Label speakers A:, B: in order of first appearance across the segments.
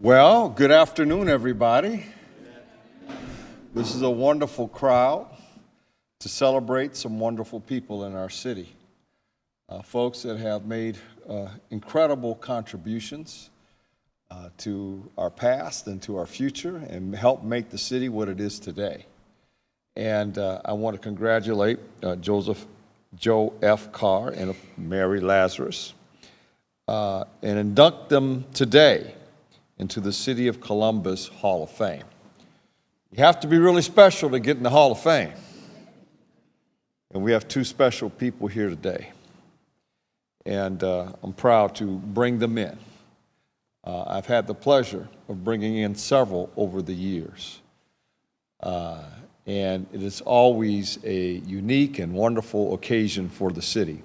A: Well, good afternoon, everybody. This is a wonderful crowd to celebrate some wonderful people in our city. Folks that have made incredible contributions to our past and to our future and helped make the city what it is today. And I want to congratulate Joe F. Carr and Mary Lazarus and induct them today into the City of Columbus Hall of Fame. You have to be really special to get in the Hall of Fame. And we have two special people here today. And I'm proud to bring them in. I've had the pleasure of bringing in several over the years. And it is always a unique and wonderful occasion for the city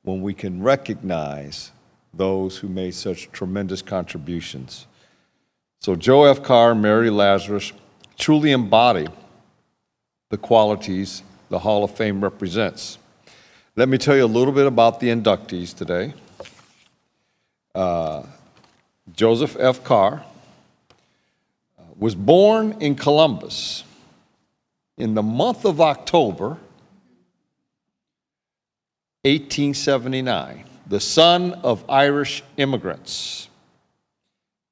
A: when we can recognize those who made such tremendous contributions. So Joe F. Carr and Mary Lazarus truly embody the qualities the Hall of Fame represents. Let me tell you a little bit about the inductees today. Joseph F. Carr was born in Columbus in the month of October, 1879, the son of Irish immigrants.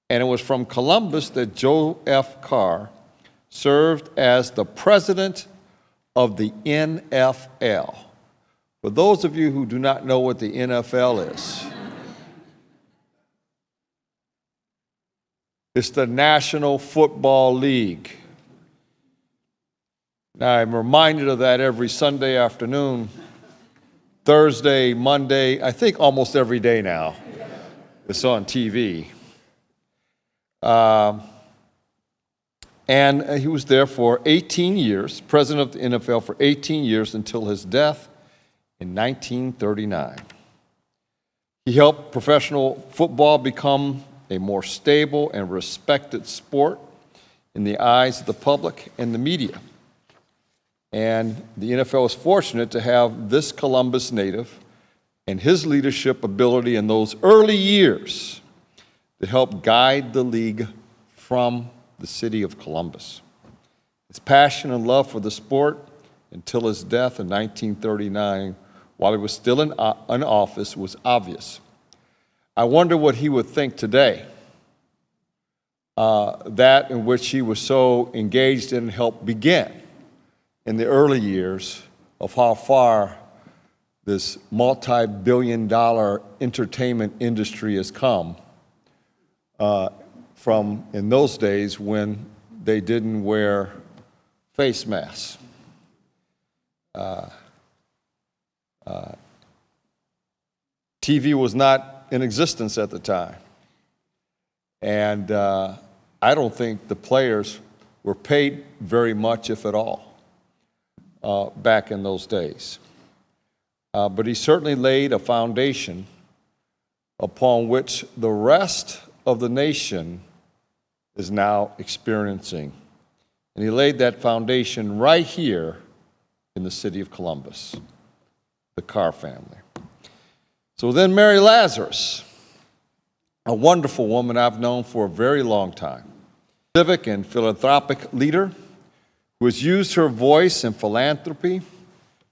A: And it was from Columbus that Joe F. Carr served as the president of the NFL. For those of you who do not know what the NFL is, it's the National Football League. Now, I'm reminded of that every Sunday afternoon, Thursday, Monday, I think almost every day now. It's on TV. And he was there for 18 years, president of the NFL for 18 years until his death in 1939. He helped professional football become a more stable and respected sport in the eyes of the public and the media. And the NFL is fortunate to have this Columbus native and his leadership ability in those early years to help guide the league from the city of Columbus. His passion and love for the sport until his death in 1939, while he was still in office, was obvious. I wonder what he would think today, that in which he was so engaged in and helped begin in the early years of how far this multi-billion-dollar entertainment industry has come from in those days when they didn't wear face masks. TV was not in existence at the time. And I don't think the players were paid very much, if at all, back in those days. But he certainly laid a foundation upon which the rest of the nation is now experiencing. And he laid that foundation right here in the city of Columbus, the Carr family. So then Mary Lazarus, a wonderful woman I've known for a very long time, civic and philanthropic leader who has used her voice and philanthropy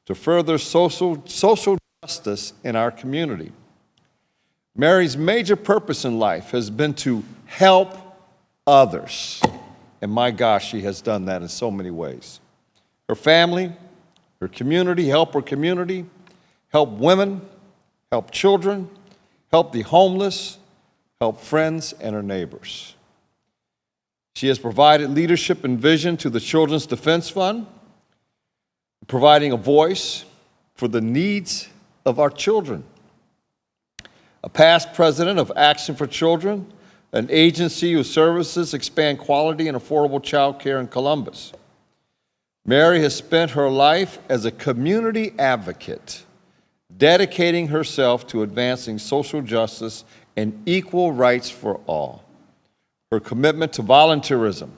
A: to further social justice in our community. Mary's major purpose in life has been to help others. And my gosh, she has done that in so many ways. Her family, her community, help women, help children, help the homeless, help friends and her neighbors. She has provided leadership and vision to the Children's Defense Fund, providing a voice for the needs of our children. A past president of Action for Children, an agency whose services expand quality and affordable child care in Columbus. Mary has spent her life as a community advocate, dedicating herself to advancing social justice and equal rights for all. Her commitment to volunteerism,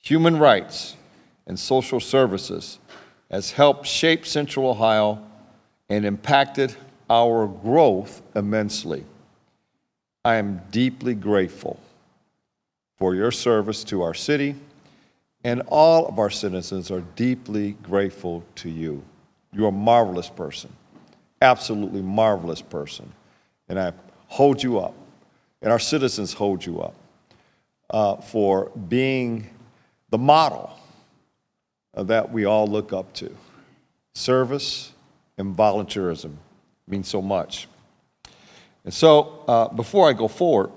A: human rights, and social services has helped shape Central Ohio and impacted our growth immensely. I am deeply grateful for your service to our city, and all of our citizens are deeply grateful to you. You're a marvelous person, absolutely marvelous person, and I hold you up, and our citizens hold you up for being the model that we all look up to. Service and volunteerism mean so much. And so before I go forward,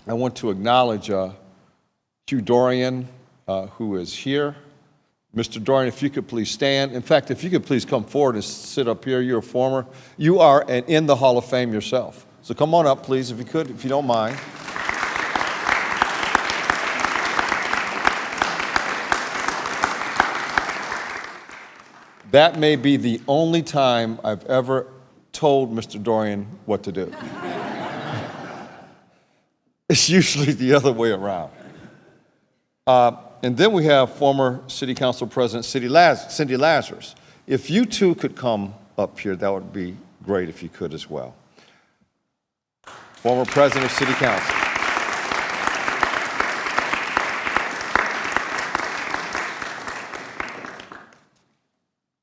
A: I want to acknowledge Hugh Dorian, who is here. Mr. Dorian, if you could please stand. In fact, if you could please come forward and sit up here. You're a former. You are in the Hall of Fame yourself. So come on up, please, if you could, if you don't mind. That may be the only time I've ever told Mr. Dorian what to do. It's usually the other way around. And then we have former City Council President Cindy Lazarus. If you two could come up here, that would be great if you could as well. Former President of City Council.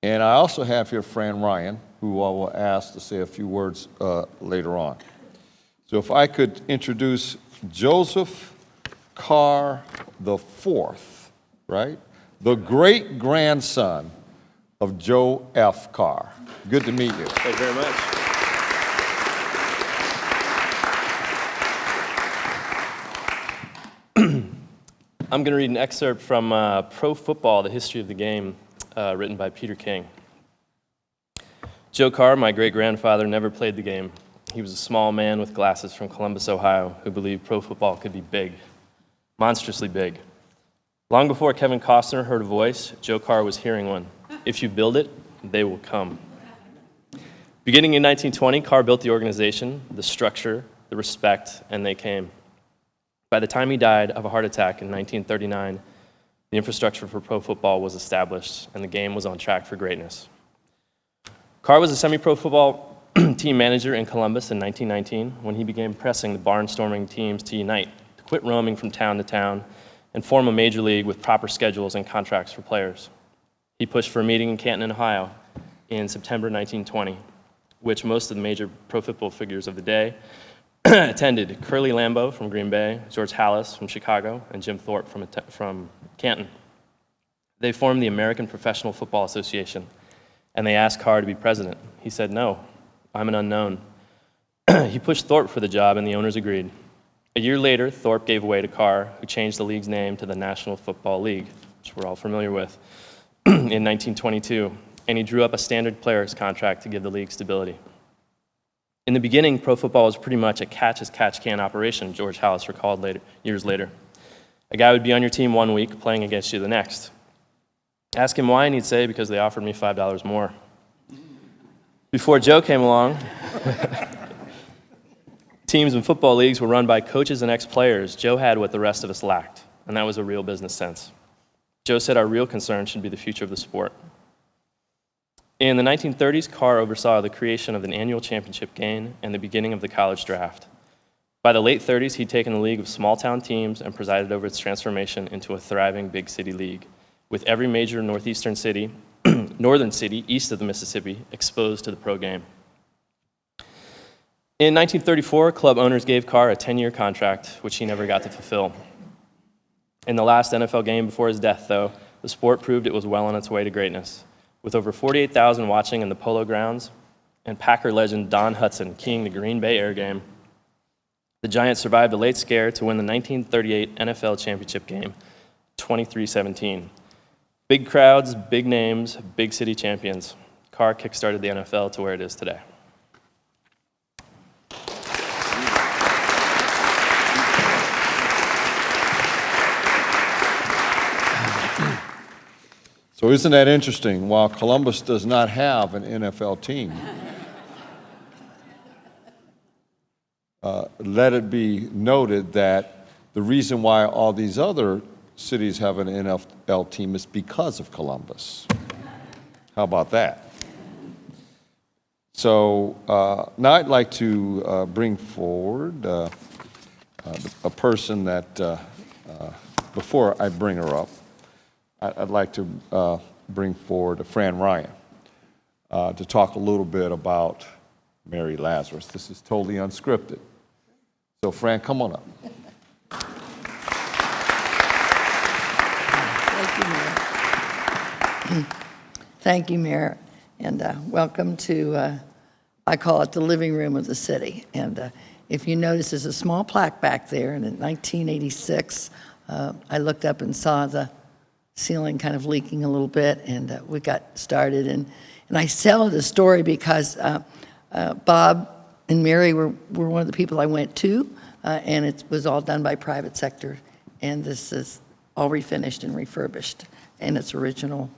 A: And I also have here Fran Ryan, who I will ask to say a few words later on. So if I could introduce Joseph Carr the Fourth, right? The great-grandson of Joe F. Carr. Good to meet you.
B: Thank you very much. I'm going to read an excerpt from Pro Football, The History of the Game, written by Peter King. Joe Carr, my great-grandfather, never played the game. He was a small man with glasses from Columbus, Ohio, who believed pro football could be big, monstrously big. Long before Kevin Costner heard a voice, Joe Carr was hearing one. If you build it, they will come. Beginning in 1920, Carr built the organization, the structure, the respect, and they came. By the time he died of a heart attack in 1939, the infrastructure for pro football was established, and the game was on track for greatness. Carr was a semi-pro football team manager in Columbus in 1919 when he began pressing the barnstorming teams to unite, to quit roaming from town to town, and form a major league with proper schedules and contracts for players. He pushed for a meeting in Canton, Ohio in September 1920, which most of the major pro football figures of the day attended. Curly Lambeau from Green Bay, George Halas from Chicago, and Jim Thorpe from Canton. They formed the American Professional Football Association, and they asked Carr to be president. He said, "No, I'm an unknown." He pushed Thorpe for the job, and the owners agreed. A year later, Thorpe gave way to Carr, who changed the league's name to the National Football League, which we're all familiar with, in 1922, and he drew up a standard players contract to give the league stability. In the beginning, pro football was pretty much a catch-as-catch-can operation, George Halas recalled years later. A guy would be on your team one week, playing against you the next. Ask him why, and he'd say, because they offered me $5 more. Before Joe came along, teams and football leagues were run by coaches and ex-players. Joe had what the rest of us lacked, and that was a real business sense. Joe said our real concern should be the future of the sport. In the 1930s, Carr oversaw the creation of an annual championship game and the beginning of the college draft. By the late 30s, he'd taken a league of small-town teams and presided over its transformation into a thriving big city league, with every major northern city east of the Mississippi exposed to the pro game. In 1934, club owners gave Carr a 10-year contract, which he never got to fulfill. In the last NFL game before his death, though, the sport proved it was well on its way to greatness, with over 48,000 watching in the Polo Grounds and Packer legend Don Hutson keying the Green Bay Air game. The Giants survived a late scare to win the 1938 NFL championship game, 23-17. Big crowds, big names, big city champions. Carr kickstarted the NFL to where it is today.
A: So isn't that interesting? While Columbus does not have an NFL team, let it be noted that the reason why all these other cities have an NFL team is because of Columbus. How about that? So now I'd like to bring forward a person that before I bring her up, I'd like to bring forward Fran Ryan to talk a little bit about Mary Lazarus. This is totally unscripted. So, Fran, come on up.
C: Thank you, Mayor. Thank you, Mayor, and welcome to, I call it the living room of the city. And if you notice, there's a small plaque back there, and in 1986, I looked up and saw the ceiling kind of leaking a little bit, and we got started. And I tell the story because Bob and Mary were one of the people I went to, and it was all done by private sector, and this is all refinished and refurbished in its original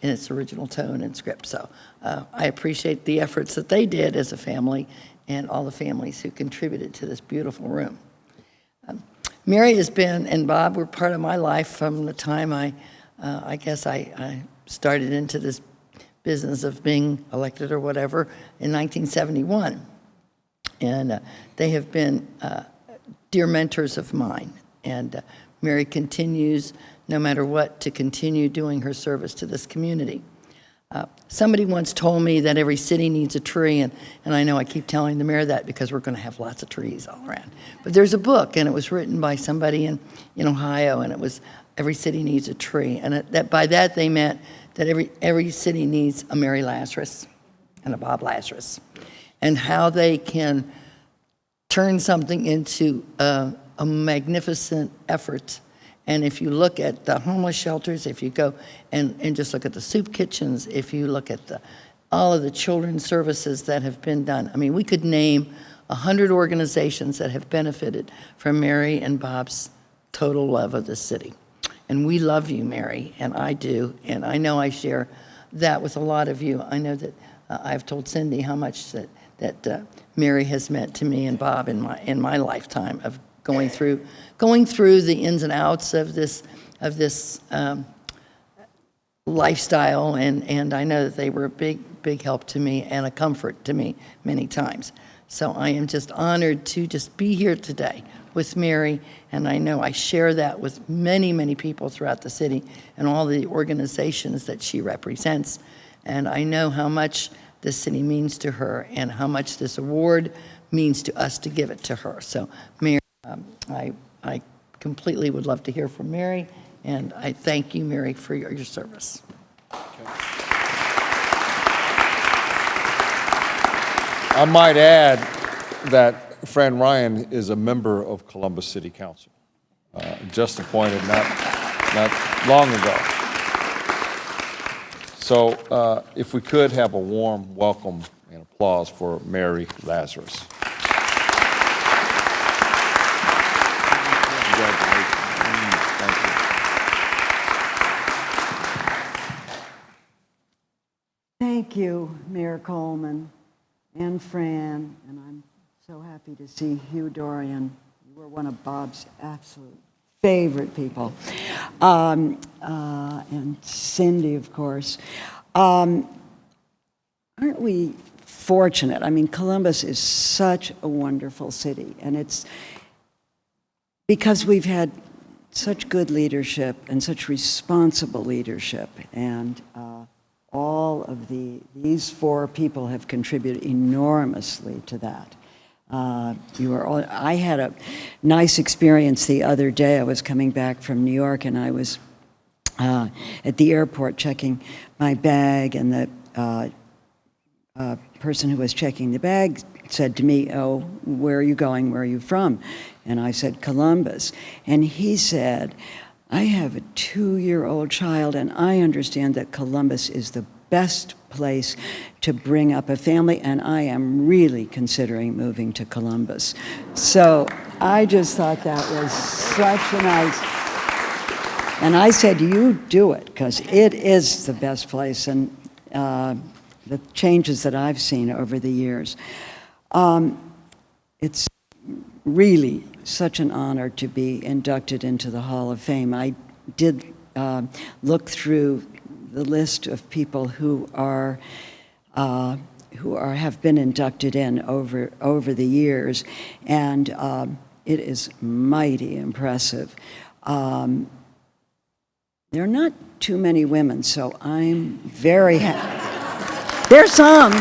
C: tone and script. So I appreciate the efforts that they did as a family and all the families who contributed to this beautiful room. Mary has been, and Bob were part of my life from the time I guess I started into this business of being elected or whatever in 1971. And they have been dear mentors of mine. And Mary continues, no matter what, to continue doing her service to this community. Somebody once told me that every city needs a tree, and I know I keep telling the mayor that because we're going to have lots of trees all around. But there's a book, and it was written by somebody in Ohio, and it was Every City Needs a Tree. And by that they meant that every city needs a Mary Lazarus and a Bob Lazarus, and how they can turn something into a magnificent effort. And if you look at the homeless shelters, if you go and just look at the soup kitchens, if you look at all of the children's services that have been done, I mean, we could name 100 organizations that have benefited from Mary and Bob's total love of the city. And we love you, Mary, and I do, and I know I share that with a lot of you. I know that I've told Cindy how much that Mary has meant to me and Bob in my lifetime of going through the ins and outs of this lifestyle, and I know that they were a big help to me and a comfort to me many times. So I am just honored to just be here today with Mary, and I know I share that with many people throughout the city and all the organizations that she represents, and I know how much this city means to her and how much this award means to us to give it to her. So Mary, I completely would love to hear from Mary, and I thank you, Mary, for your service.
A: I might add that Fran Ryan is a member of Columbus City Council, just appointed not long ago. So if we could have a warm welcome and applause for Mary Lazarus.
D: Thank you, Mayor Coleman and Fran, and I'm so happy to see Hugh Dorian. You were one of Bob's absolute favorite people. And Cindy, of course. Aren't we fortunate? I mean, Columbus is such a wonderful city, and it's because we've had such good leadership and such responsible leadership, and all of these four people have contributed enormously to that. I had a nice experience the other day. I was coming back from New York, and I was at the airport checking my bag, and the person who was checking the bag said to me, "Oh, where are you going? Where are you from?" And I said, "Columbus." And he said, "I have a 2-year-old child, and I understand that Columbus is the best place to bring up a family, and I am really considering moving to Columbus." So I just thought that was such a nice, and I said, "You do it, because it is the best place," and the changes that I've seen over the years. It's really such an honor to be inducted into the Hall of Fame. I did look through the list of people who have been inducted in over the years, and it is mighty impressive. There are not too many women, so I'm very happy. There's some.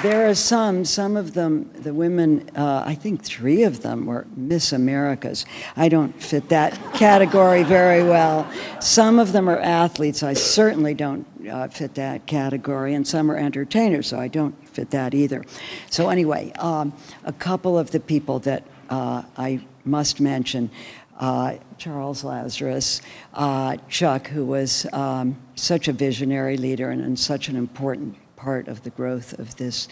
D: There are some of them, the women, I think 3 of them were Miss Americas. I don't fit that category very well. Some of them are athletes. I certainly don't fit that category. And some are entertainers, so I don't fit that either. So anyway, a couple of the people that I must mention, Charles Lazarus, Chuck, who was such a visionary leader and such an important part of the growth of this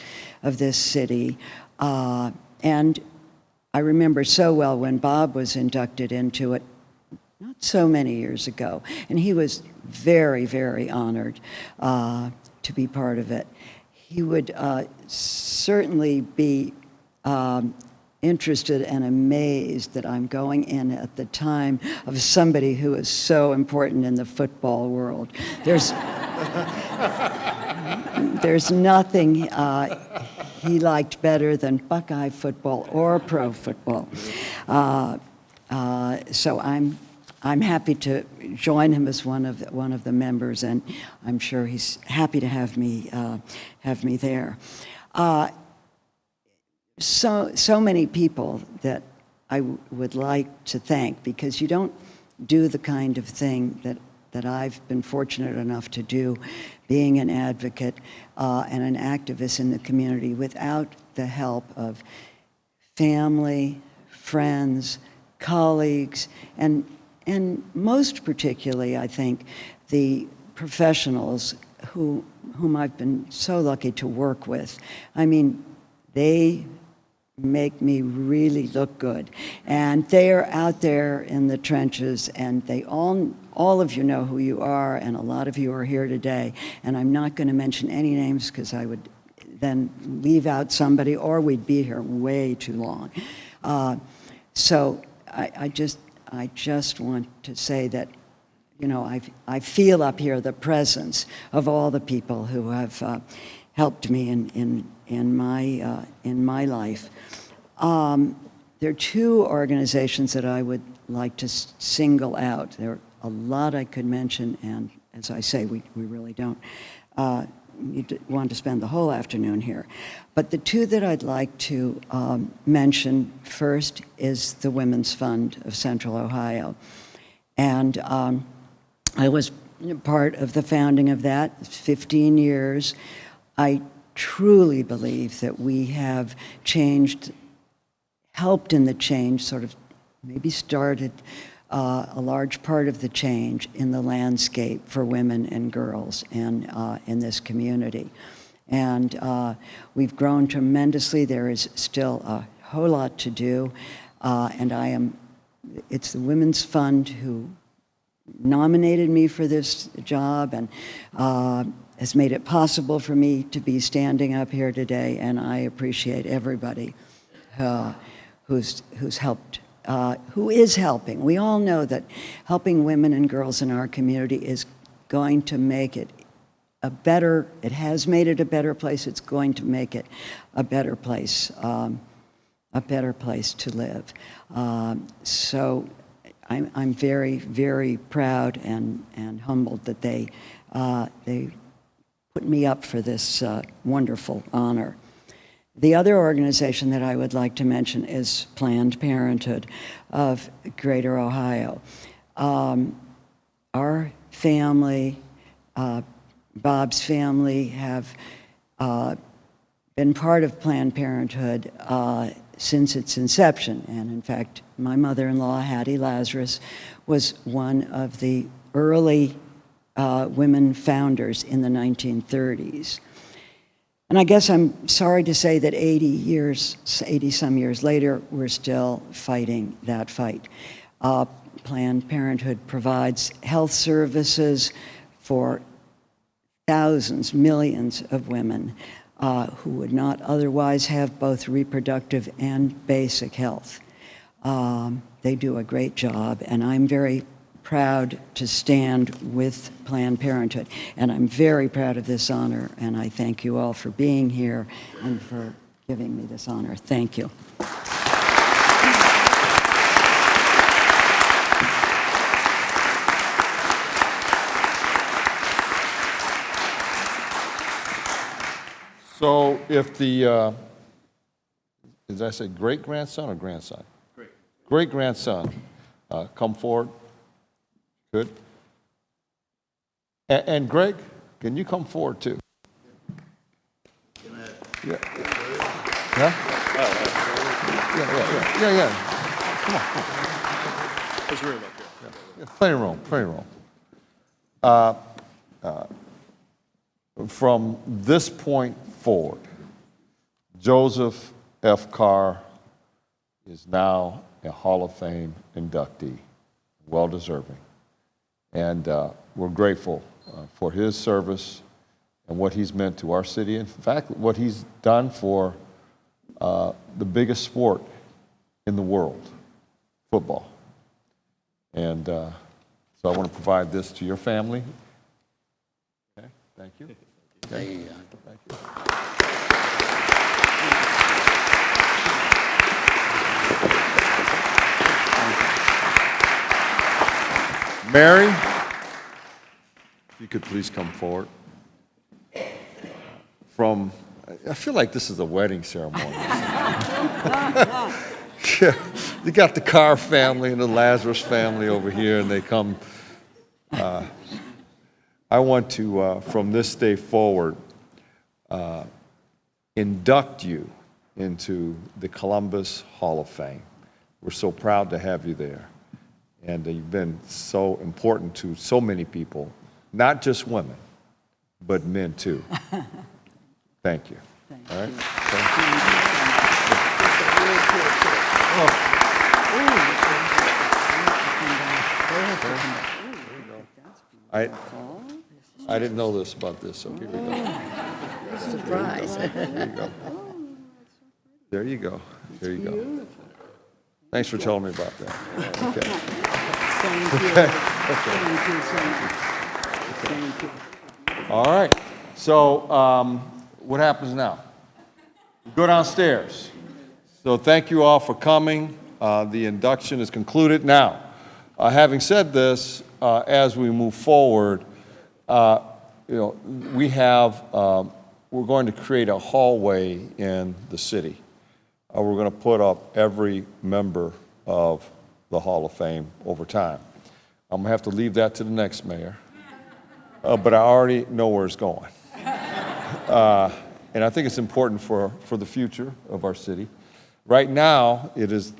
D: city. And I remember so well when Bob was inducted into it not so many years ago, and he was very, very honored to be part of it. He would certainly be interested and amazed that I'm going in at the time of somebody who is so important in the football world. There's nothing he liked better than Buckeye football or pro football. So I'm happy to join him as one of the members, and I'm sure he's happy to have me there. So many people that I would like to thank, because you don't do the kind of thing that I've been fortunate enough to do, being an advocate and an activist in the community, without the help of family, friends, colleagues, and most particularly, I think, the professionals whom I've been so lucky to work with. I mean, they make me really look good. And they are out there in the trenches, and they all of you know who you are, and a lot of you are here today. And I'm not going to mention any names because I would then leave out somebody, or we'd be here way too long. So I just want to say that, you know, I feel up here the presence of all the people who have helped me in my life. There are 2 organizations that I would like to single out. There are a lot I could mention, and as I say, we really don't want to spend the whole afternoon here. But the 2 that I'd like to mention first is the Women's Fund of Central Ohio. And I was part of the founding of that, 15 years. I truly believe that we have helped in the change, sort of maybe started a large part of the change in the landscape for women and girls and in this community. And we've grown tremendously. There is still a whole lot to do. And it's the Women's Fund who nominated me for this job and has made it possible for me to be standing up here today. And I appreciate everybody who's helped, who is helping. We all know that helping women and girls in our community is going to make it it has made it a better place. It's going to make it a better place to live. So I'm very, very proud and humbled that they put me up for this wonderful honor. The other organization that I would like to mention is Planned Parenthood of Greater Ohio. Our family, Bob's family, have been part of Planned Parenthood since its inception. And in fact, my mother-in-law, Hattie Lazarus, was one of the early women founders in the 1930s. And I guess I'm sorry to say that 80-some years later, we're still fighting that fight. Planned Parenthood provides health services for thousands, millions of women who would not otherwise have both reproductive and basic health. They do a great job, and I'm very proud to stand with Planned Parenthood. And I'm very proud of this honor, and I thank you all for being here and for giving me this honor. Thank you.
A: So if the, did I say great-grandson or grandson? Great-grandson come forward. Good. And Greg, can you come forward too? Yeah. Yeah? Yeah. Come on.
B: There's room up here.
A: Yeah, plenty of room. From this point forward, Joseph F. Carr is now a Hall of Fame inductee, well-deserving. And we're grateful for his service and what he's meant to our city. In fact, what he's done for the biggest sport in the world, football. And so I want to provide this to your family. Okay, thank you. Okay. Thank you. Mary, if you could please come forward. I feel like this is a wedding ceremony. Yeah, you got the Carr family and the Lazarus family over here, and they come. I want to, from this day forward, induct you into the Columbus Hall of Fame. We're so proud to have you there. And you've been so important to so many people, not just women, but men too. Thank you. All right? Thank you. I didn't know this about this, so here we go.
C: Surprise.
A: There you go. There you go. Thanks for telling me about that. Okay.
D: Thank you. Thank you so much. Thank you.
A: All right. So what happens now? We go downstairs. So thank you all for coming. The induction is concluded. Now, having said this, as we move forward, we have, we're going to create a hallway in the city. We're going to put up every member of the Hall of Fame over time. I'm going to have to leave that to the next mayor, but I already know where it's going. And I think it's important for the future of our city. Right now, it is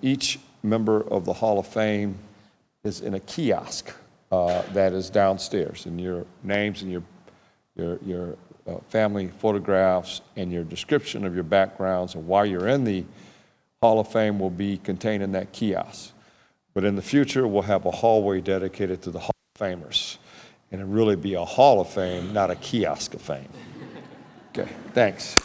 A: each member of the Hall of Fame is in a kiosk that is downstairs, and your names and your family photographs and your description of your backgrounds and why you're in the Hall of Fame will be contained in that kiosk. But in the future, we'll have a hallway dedicated to the Hall of Famers, and it'll really be a Hall of Fame, not a kiosk of fame. Okay, thanks.